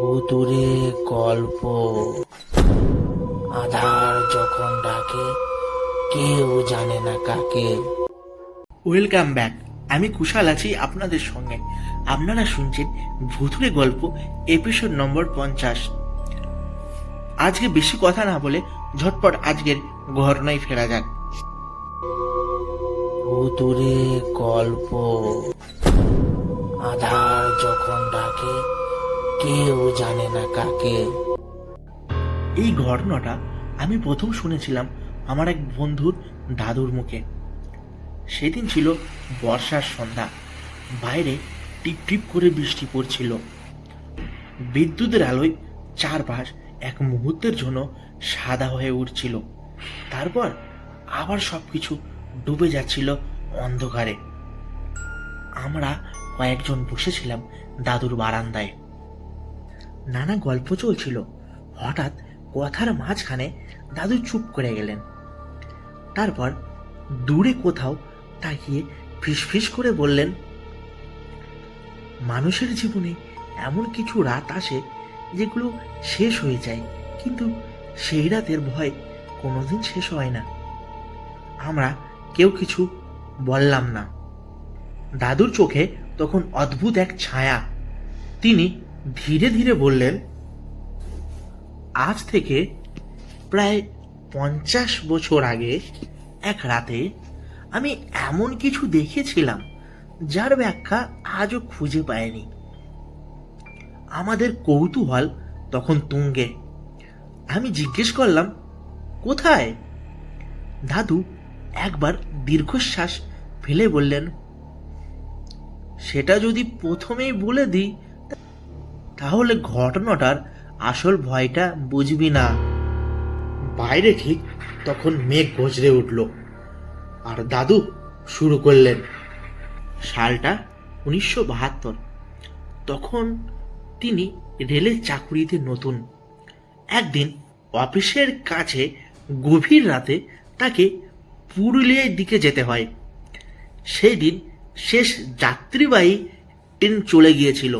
ভুতুড়ে গল্প। আধার যখন ডাকে, কেউ জানে না কাকে। Welcome back. আমি কুশাল আছি আপনাদের সঙ্গে। আপনারা শুনছেন ভুতুড়ে গল্প এপিসোড নম্বর 50। আজকে বেশি কথা না বলে ঝটপট আজকের ঘটনায় ফেরা যাক। ভুতুড়ে গল্প। আধার যখন ডাকে, কেউ জানে না কাকে। এই ঘটনাটা আমি প্রথম শুনেছিলাম আমার এক বন্ধুর দাদুর মুখে। সেদিন ছিল বর্ষার সন্ধ্যা। বাইরে টিপ টিপ করে বৃষ্টি পড়ছিল। বিদ্যুতের আলোয় চারপাশ এক মুহূর্তের জন্য সাদা হয়ে উঠছিল। তারপর আবার সবকিছু ডুবে যাচ্ছিল অন্ধকারে। আমরা কয়েকজন বসেছিলাম দাদুর বারান্দায়। নানা গল্প চলছিল। হঠাৎ কথার মাঝখানে দাদু চুপ করে গেলেন। তারপর দূরে কোথাও তাকিয়ে ফিসফিস করে বললেন, মানুষের জীবনে এমন কিছু রাত আসে যেগুলো শেষ হয়ে যায়, কিন্তু সেই রাতের ভয় কোনোদিন শেষ হয় না। আমরা কেউ কিছু বললাম না। দাদুর চোখে তখন অদ্ভুত এক ছায়া। তিনি ধীরে ধীরে বললেন, আজ থেকে প্রায় 50 বছর আগে এক রাতে আমি এমন কিছু দেখেছিলাম যার ব্যাখ্যা আজও খুঁজে পায়নি। আমাদের কৌতূহল তখন তুঙ্গে। আমি জিজ্ঞেস করলাম, কোথায়? দাদু একবার দীর্ঘশ্বাস ফেলে বললেন, সেটা যদি প্রথমেই বলে দিই তাহলে ঘটনাটার আসল ভয়টা বুঝবি না। বাইরে ঠিক তখন মেঘ গজরে উঠল আর দাদু শুরু করলেন। সালটা 1972। তখন তিনি রেলের চাকুরিতে নতুন। একদিন অফিসের কাছে গভীর রাতে তাকে পুরুলিয়ার দিকে যেতে হয়। সেই দিন শেষ যাত্রীবাহী ট্রেন চলে গিয়েছিল।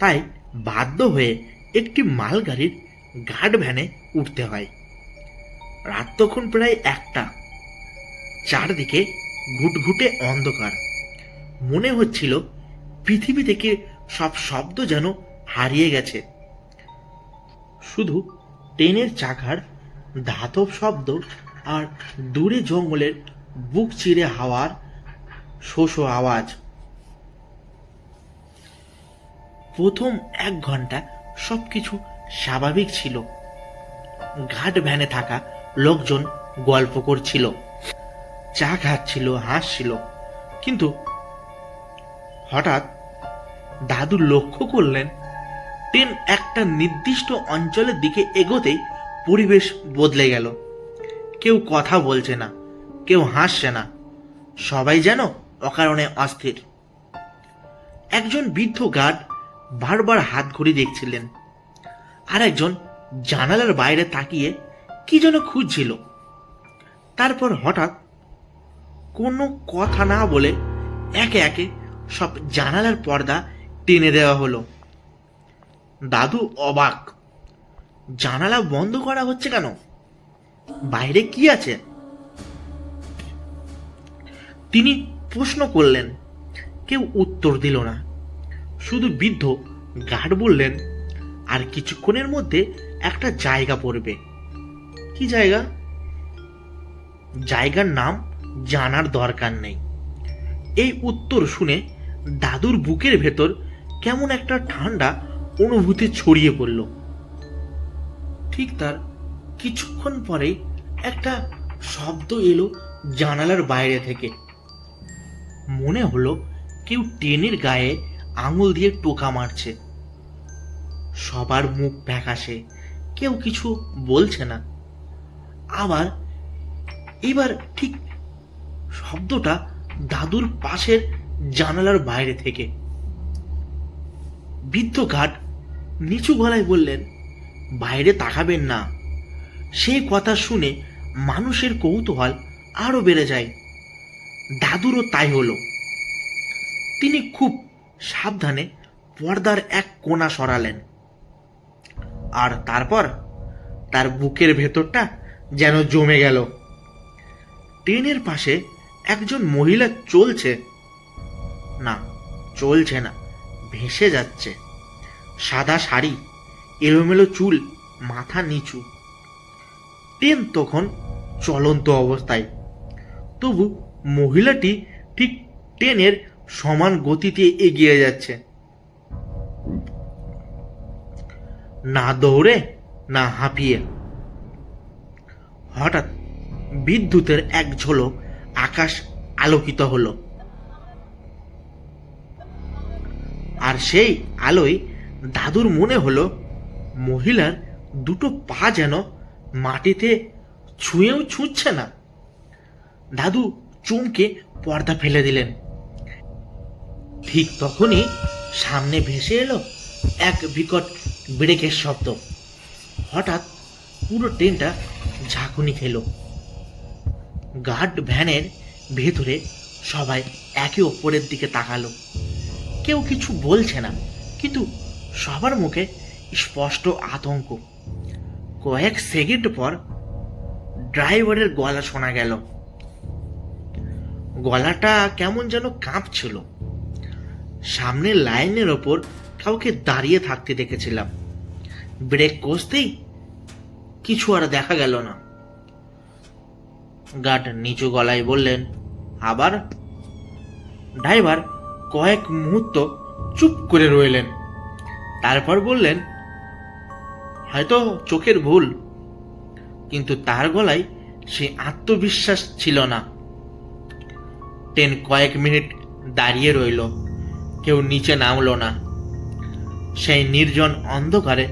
তাই বাধ্য হয়ে একটি মালগাড়ির গার্ড ভ্যানে উঠতে হয়। রাত তখন প্রায় 1টা। চারদিকে ঘুটঘুটে অন্ধকার। মনে হচ্ছিল পৃথিবী থেকে সব শব্দ যেন হারিয়ে গেছে। শুধু ট্রেনের চাকার ধাতব শব্দ আর দূরে জঙ্গলের বুক চিরে হাওয়ার শোষো আওয়াজ। প্রথম 1 ঘন্টা সবকিছু স্বাভাবিক ছিল। ঘাট ভ্যানে থাকা লোকজন গল্প করছিল, চা খাচ্ছিল, হাসছিল। কিন্তু হঠাৎ দাদু লক্ষ্য করলেন, ট্রেন একটা নির্দিষ্ট অঞ্চলের দিকে এগোতেই পরিবেশ বদলে গেল। কেউ কথা বলছে না, কেউ হাসছে না, সবাই যেন অকারণে অস্থির। একজন বৃদ্ধ গার্ড বারবার হাত ঘড়ি দেখছিলেন, আর একজন জানালার বাইরে তাকিয়ে কি যেন খুঁজছিল। তারপর হঠাৎ কোনো কথা না বলে একে একে সব জানালার পর্দা টেনে দেওয়া হলো। দাদু অবাক। জানালা বন্ধ করা হচ্ছে কেন? বাইরে কি আছে? তিনি প্রশ্ন করলেন। কেউ উত্তর দিল না। শুধু বৃদ্ধ গার্ড বললেন, আর কিছুক্ষণের মধ্যে একটা জায়গা পড়বে। কি জায়গা? জায়গার নাম জানার দরকার নেই। এই উত্তর শুনে দাদুর বুকের ভেতর কেমন একটা ঠান্ডা অনুভূতি ছড়িয়ে পড়ল। ঠিক তার কিছুক্ষণ পরে একটা শব্দ এলো জানালার বাইরে থেকে। মনে হলো কেউ ট্রেনের গায়ে আঙুল দিয়ে টোকা মারছে। সবার মুখ ফ্যাকাশে, কেউ কিছু বলছে না। আবার এবার ঠিক শব্দটা দাদুর পাশের জানালার বাইরে থেকে। বৃদ্ধ গার্ড নিচু গলায় বললেন, বাইরে তাকাবেন না। সেই কথা শুনে মানুষের কৌতূহল আরো বেড়ে যায়। দাদুরও তাই হলো। তিনি খুব সাবধানে পর্দার এক কোণা সরালেন, আর তারপর তার বুকের ভেতরটা যেন জমে গেল। ট্রেনের পাশে একজন মহিলা চলছে না, চলছে না, ভেসে যাচ্ছে। সাদা শাড়ি, এলোমেলো চুল, মাথা নিচু। ট্রেন তখন চলন্ত অবস্থায়, তবু মহিলাটি ঠিক ট্রেনের সমান গতিতে এগিয়ে যাচ্ছে, না দৌড়ে না হাঁপিয়ে। হঠাৎ বিদ্যুতের এক ঝলক আকাশ আলোকিত হলো, আর সেই আলোয় দাদুর মনে হলো মহিলার দুটো পা যেন মাটিতে ছুঁয়েও ছুঁচ্ছে না। দাদু চমকে পর্দা ফেলে দিলেন। ঠিক তখনই সামনে ভেসে এলো এক বিকট ব্রেকের শব্দ। হঠাৎ পুরো ট্রেনটা ঝাঁকুনি খেল। গার্ড ভ্যানের ভেতরে সবাই একে অপরের দিকে তাকালো। কেউ কিছু বলছে না, কিন্তু সবার মুখে স্পষ্ট আতঙ্ক। কয়েক সেকেন্ড পর ড্রাইভারের গলা শোনা গেল। গলাটা কেমন যেন কাঁপছিল। সামনের লাইনের ওপর কাউকে দাঁড়িয়ে থাকতে দেখেছিলাম। ব্রেক কষতেই কিছু আর দেখা গেল না। গার্ড নিচু গলায় বললেন, আবার? ড্রাইভার কয়েক মুহূর্ত চুপ করে রইলেন, তারপর বললেন, হয়তো চোখের ভুল। কিন্তু তার গলায় সে আত্মবিশ্বাস ছিল না। ট্রেন কয়েক মিনিট দাঁড়িয়ে রইল, কেউ নিচে নামলো না। সেই নির্জন অন্ধকারে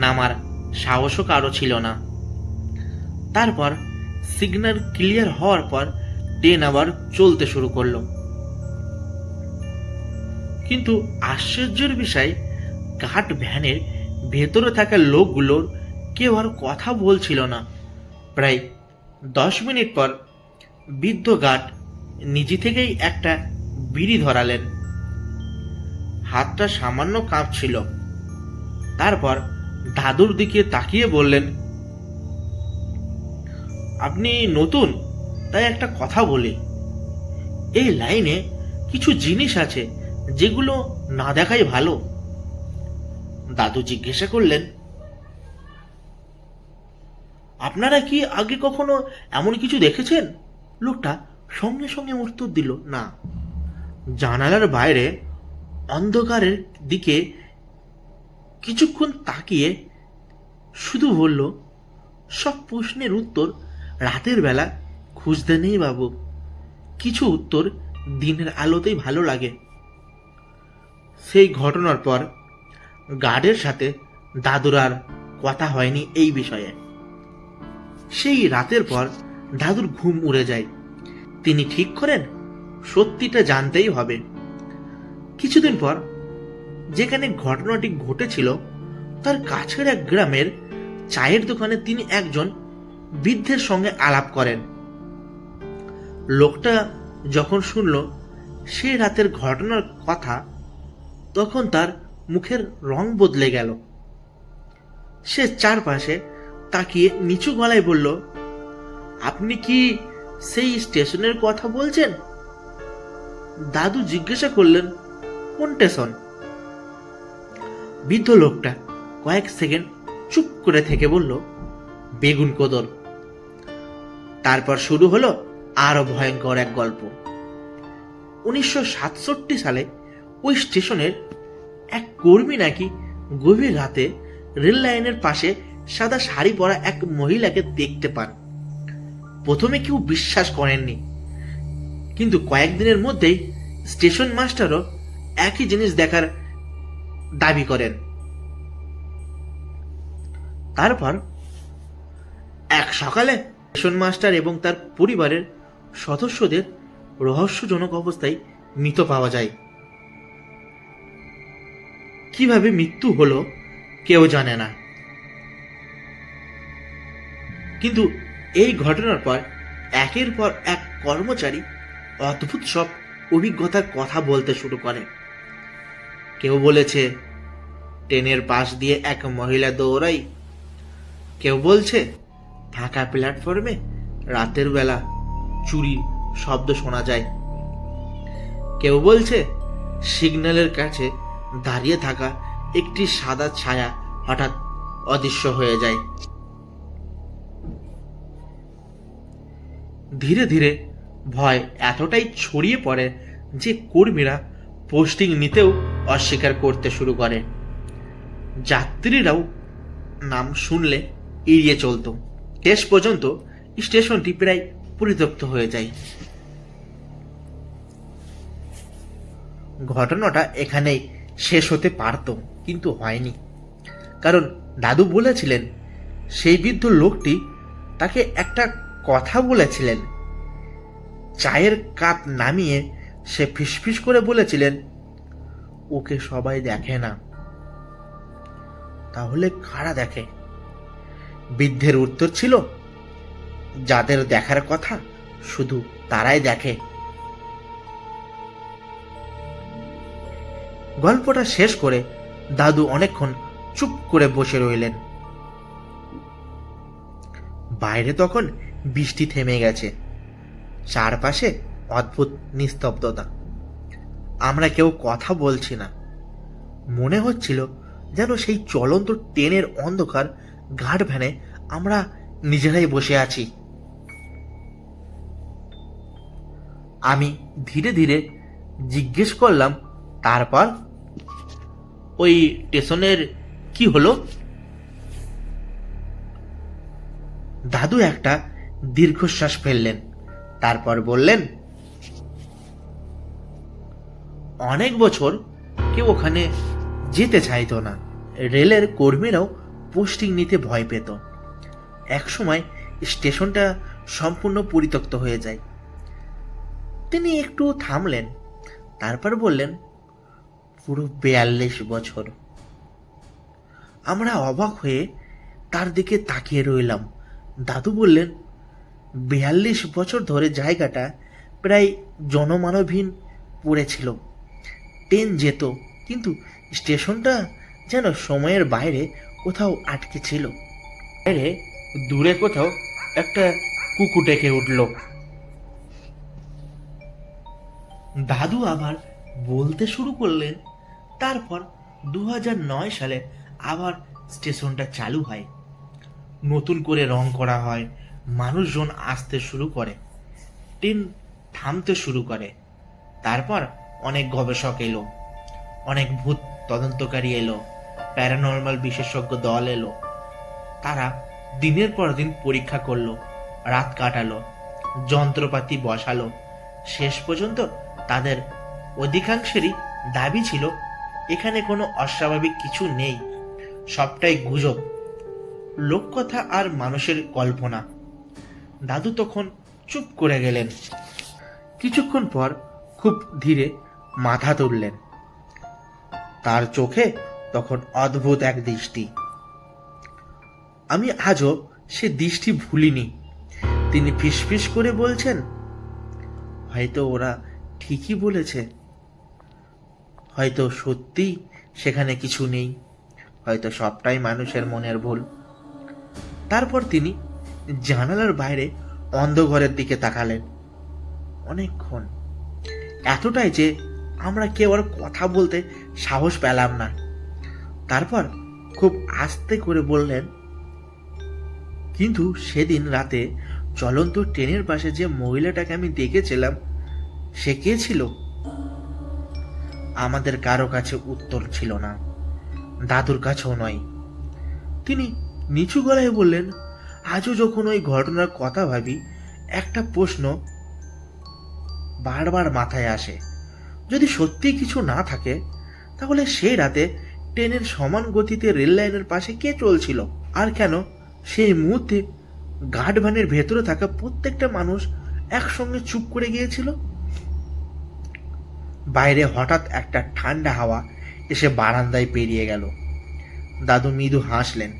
নামার সাহসও কারো ছিল না। তারপর সিগন্যাল ক্লিয়ার হওয়ার পর ট্রেন আবার চলতে শুরু করলো। কিন্তু আশ্চর্যের বিষয়, ঘাট ভ্যানের ভেতরে থাকা লোকগুলোর কেউ আর কথা বলছিল না। প্রায় 10 মিনিট পর বৃদ্ধ গার্ড নিজে থেকেই একটা বিড়ি ধরালেন। হাতটা সামান্য কাঁপছিল। তারপর দাদুর দিকে তাকিয়ে বললেন, আপনি নতুন, তাই একটা কথা বলি। এই লাইনে কিছু জিনিস আছে যেগুলো না দেখাই ভালো। দাদু জিজ্ঞাসা করলেন, আপনারা কি আগে কখনো এমন কিছু দেখেছেন? লোকটা সঙ্গে সঙ্গে উত্তর দিল, না। জানালার বাইরে অন্ধকারের দিকে কিছুক্ষণ তাকিয়ে শুধু বলল, সব প্রশ্নের উত্তর রাতের বেলা খুঁজতে নেই বাবু। কিছু উত্তর দিনের আলোতেই ভালো লাগে। সেই ঘটনার পর গার্ডের সাথে দাদুর আর কথা হয়নি এই বিষয়ে। সেই রাতের পর দাদুর ঘুম উড়ে যায়। তিনি ঠিক করেন সত্যিটা জানতেই হবে। কিছুদিন পর যেখানে ঘটনাটি ঘটেছিল তার কাছের এক গ্রামের চায়ের দোকানে তিনি একজন বৃদ্ধের সঙ্গে আলাপ করেন। লোকটা যখন শুনল সেই রাতের ঘটনার কথা, তখন তার মুখের রং বদলে গেল। সে চারপাশে তাকিয়ে নিচু গলায় বলল, আপনি কি সেই স্টেশনের কথা বলছেন? দাদু জিজ্ঞাসা করলেন, কোন স্টেশন? বৃদ্ধ লোকটা কয়েক সেকেন্ড চুপ করে থেকে বলল, বেগুন কোদর। তারপর শুরু হলো আরো ভয়ঙ্কর এক গল্প। 1967 সালে ওই স্টেশনের এক কর্মী নাকি গভীর রাতে রেল লাইনের পাশে সাদা শাড়ি পরা এক মহিলাকে দেখতে পান। প্রথমে কেউ বিশ্বাস করেননি, কিন্তু কয়েকদিনের মধ্যেই স্টেশন মাস্টারও একই জিনিস দেখার দাবি করেন। তারপর এক সকালে স্টেশন মাস্টার এবং তার পরিবারের সদস্যদের রহস্যজনক অবস্থায় মৃত পাওয়া যায়। কিভাবে মৃত্যু হলো কেউ জানে না, কিন্তু এই ঘটনার পর একের পর এক কর্মচারী অদ্ভুত সব অভিজ্ঞতার কথা বলতে শুরু করে। কেউ বলেছে ট্রেনের পাশ দিয়ে এক মহিলা দৌড়াই, কেউ বলছে ফাঁকা প্ল্যাটফর্মে রাতের বেলা চুরির শব্দ শোনা যায়, কেউ বলছে সিগন্যালের কাছে দাঁড়িয়ে থাকা একটি সাদা ছায়া হঠাৎ অদৃশ্য হয়ে যায়। ধীরে ধীরে ভয় এতটাই ছড়িয়ে পড়ে যে কর্মীরা পোস্টিং নিতেও অস্বীকার করতে শুরু করে। যাত্রীরাও নাম শুনলে এড়িয়ে চলত। শেষ পর্যন্ত স্টেশনটি প্রায় পরিত্যক্ত হয়ে যায়। ঘটনাটা এখানেই শেষ হতে পারত, কিন্তু হয়নি। কারণ দাদু বলেছিলেন সেই বৃদ্ধ লোকটি তাকে একটা কথা বলেছিলেন। চায়ের কাপ নামিয়ে সে ফিসফিস করে বলেছিলেন, ওকে সবাই দেখে না, তাহলে কারা দেখে? বৃদ্ধের উত্তর ছিল, যাদের দেখার কথা শুধু তারাই দেখে। গল্পটা শেষ করে দাদু অনেকক্ষণ চুপ করে বসে রইলেন। বাইরে তখন বৃষ্টি থেমে গেছে, চারপাশে অদ্ভুত নিস্তব্ধতা। আমরা কেউ কথা বলছি না। মনে হচ্ছিল যেন সেই চলন্ত ট্রেনের অন্ধকার ঘাট ভ্যানে আমরা নিজেরাই বসে আছি। আমি ধীরে ধীরে জিজ্ঞেস করলাম, তারপর ওই স্টেশনের কি হলো? দাদু একটা দীর্ঘশ্বাস ফেললেন, তারপর বললেন, অনেক বছর কেউ ওখানে যেতে চাইতো না। রেলের কর্মীরাও পোস্টিং নিতে ভয় পেত। একসময় স্টেশনটা সম্পূর্ণ পরিত্যক্ত হয়ে যায়। তিনি একটু থামলেন, তারপর বললেন, পুরো 42 বছর। আমরা অবাক হয়ে তার দিকে তাকিয়ে রইলাম। দাদু বললেন, 42 বছর ধরে জায়গাটা প্রায় জনমানবহীন পড়েছিল। ট্রেন যেত, কিন্তু স্টেশনটা যেন সময়ের বাইরে কোথাও আটকে ছিল। বাইরে দূরে কোথাও একটা কুকুর ডেকে উঠল। দাদু আবার বলতে শুরু করলেন, তারপর 2009 সালে আবার স্টেশনটা চালু হয়, নতুন করে রং করা হয়, মানুষজন আসতে শুরু করে, ট্রেন থামতে শুরু করে। তারপর অনেক গবেষক এলো, অনেক ভূত তদন্তকারী এলো, প্যারানর্মাল বিশেষজ্ঞ দল এলো। তারা দিনের পর দিন পরীক্ষা করলো, রাত কাটালো, যন্ত্রপাতি বসালো। শেষ পর্যন্ত তাদের অধিকাংশেরই দাবি ছিল এখানে কোনো অস্বাভাবিক কিছু নেই, সবটাই গুজব, লোককথা আর মানুষের কল্পনা। দাদু তখন চুপ করে গেলেন। কিছুক্ষণ পর খুব ধীরে মাথা তুললেন। তার চোখে তখন অদ্ভুত এক দৃষ্টি। আমি আজও সে দৃষ্টি ভুলিনি। তিনি ফিসফিস করে বলছেন, হয়তো ওরা ঠিকই বলেছে, হয়তো সত্যি সেখানে কিছু নেই, হয়তো সবটাই মানুষের মনের ভুল। তারপর তিনি জানালার বাইরে অন্ধকারের দিকে তাকালেন অনেকক্ষণ, এতটাই যে আমরা কেউ আর কথা বলতে সাহস পেলাম না। তারপর খুব আস্তে করে বললেন, কিন্তু সেদিন রাতে চলন্ত ট্রেনের পাশে যে মহিলাটাকে আমি দেখেছিলাম, সে কে ছিল? আমাদের কারো কাছে উত্তর ছিল না, দাদুর কাছেও নয়। তিনি নিচু গলায় বললেন, আজও যখন ওই ঘটনার কথা ভাবি, একটা প্রশ্ন বারবার মাথায় আসে। যদি সত্যি কিছু না থাকে, তাহলে সেই রাতে ট্রেনের সমান গতিতে রেল লাইনের পাশে কে চলছিল? আর কেন সেই মুহূর্তে গার্ড ভ্যানের ভেতরে থাকা প্রত্যেকটা মানুষ একসঙ্গে চুপ করে গিয়েছিল? বাইরে হঠাৎ একটা ঠান্ডা হাওয়া এসে বারান্দায় পেরিয়ে গেল। দাদু মৃদু হাসলেন,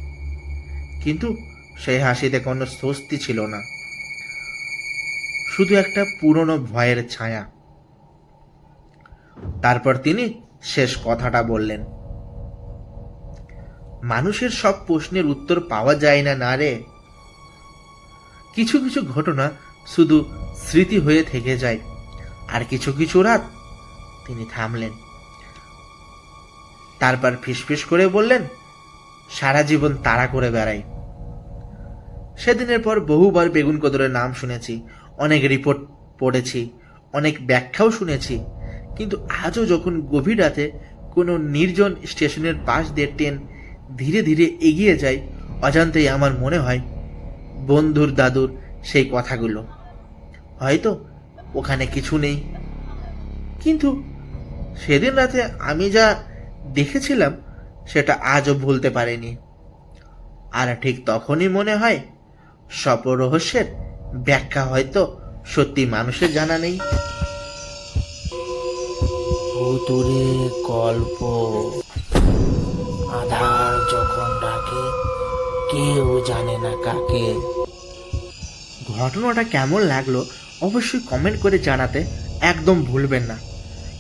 কিন্তু সেই হাসিতে কোনো স্বস্তি ছিল না, শুধু একটা পুরনো ভয়ের ছায়া। তারপর তিনি শেষ কথাটা বললেন। মানুষের সব প্রশ্নের উত্তর পাওয়া যায় না, না রে। কিছু কিছু ঘটনা শুধু স্মৃতি হয়ে থেকে যায়, আর কিছু কিছু রাত। তিনি থামলেন, তারপর ফিসফিস করে বললেন, সারা জীবন তাড়া করে বেড়াই। সেদিনের পর বহুবার বেগুন কদরের নাম শুনেছি, অনেক রিপোর্ট পড়েছি, অনেক ব্যাখ্যাও শুনেছি, কিন্তু আজও যখন গভীর রাতে কোনো নির্জন স্টেশনের পাশ দিয়ে ট্রেন ধীরে ধীরে এগিয়ে যায়, অজান্তেই আমার মনে হয় বন্ধুর দাদুর সেই কথাগুলো। হয়তো ওখানে কিছু নেই, কিন্তু সেদিন রাতে আমি যা দেখেছিলাম সেটা আজও ভুলতে পারিনি। আর ঠিক তখনই মনে হয় সব রহস্যের ব্যাখ্যা হয়তো সত্যি মানুষের জানা নেই। ভুতুরে গল্প। আধার যখন ডাকে কেউ জানে না কাকে। ঘটনাটা কেমন লাগলো অবশ্যই কমেন্ট করে জানাতে একদম ভুলবেন না।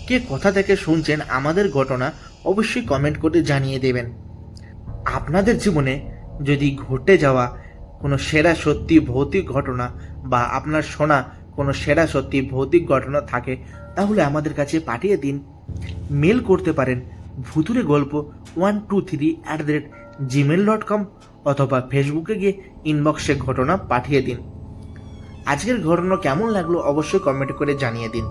কে কোথা থেকে শুনছেন আমাদের ঘটনা অবশ্যই কমেন্ট করে জানিয়ে দেবেন। আপনাদের জীবনে যদি ঘটে যাওয়া কোনো সেরা সত্যি ভৌতিক ঘটনা বা আপনার শোনা কোনো সেরা সত্যি ভৌতিক ঘটনা থাকে, তাহলে আমাদের কাছে পাঠিয়ে দিন। মেল করতে পারেন ভুতুরে গল্প 123@gmail.com, অথবা ফেসবুকে গিয়ে ইনবক্সে ঘটনা পাঠিয়ে দিন। আজকের ঘটনা কেমন লাগলো অবশ্যই কমেন্ট করে জানিয়ে দিন।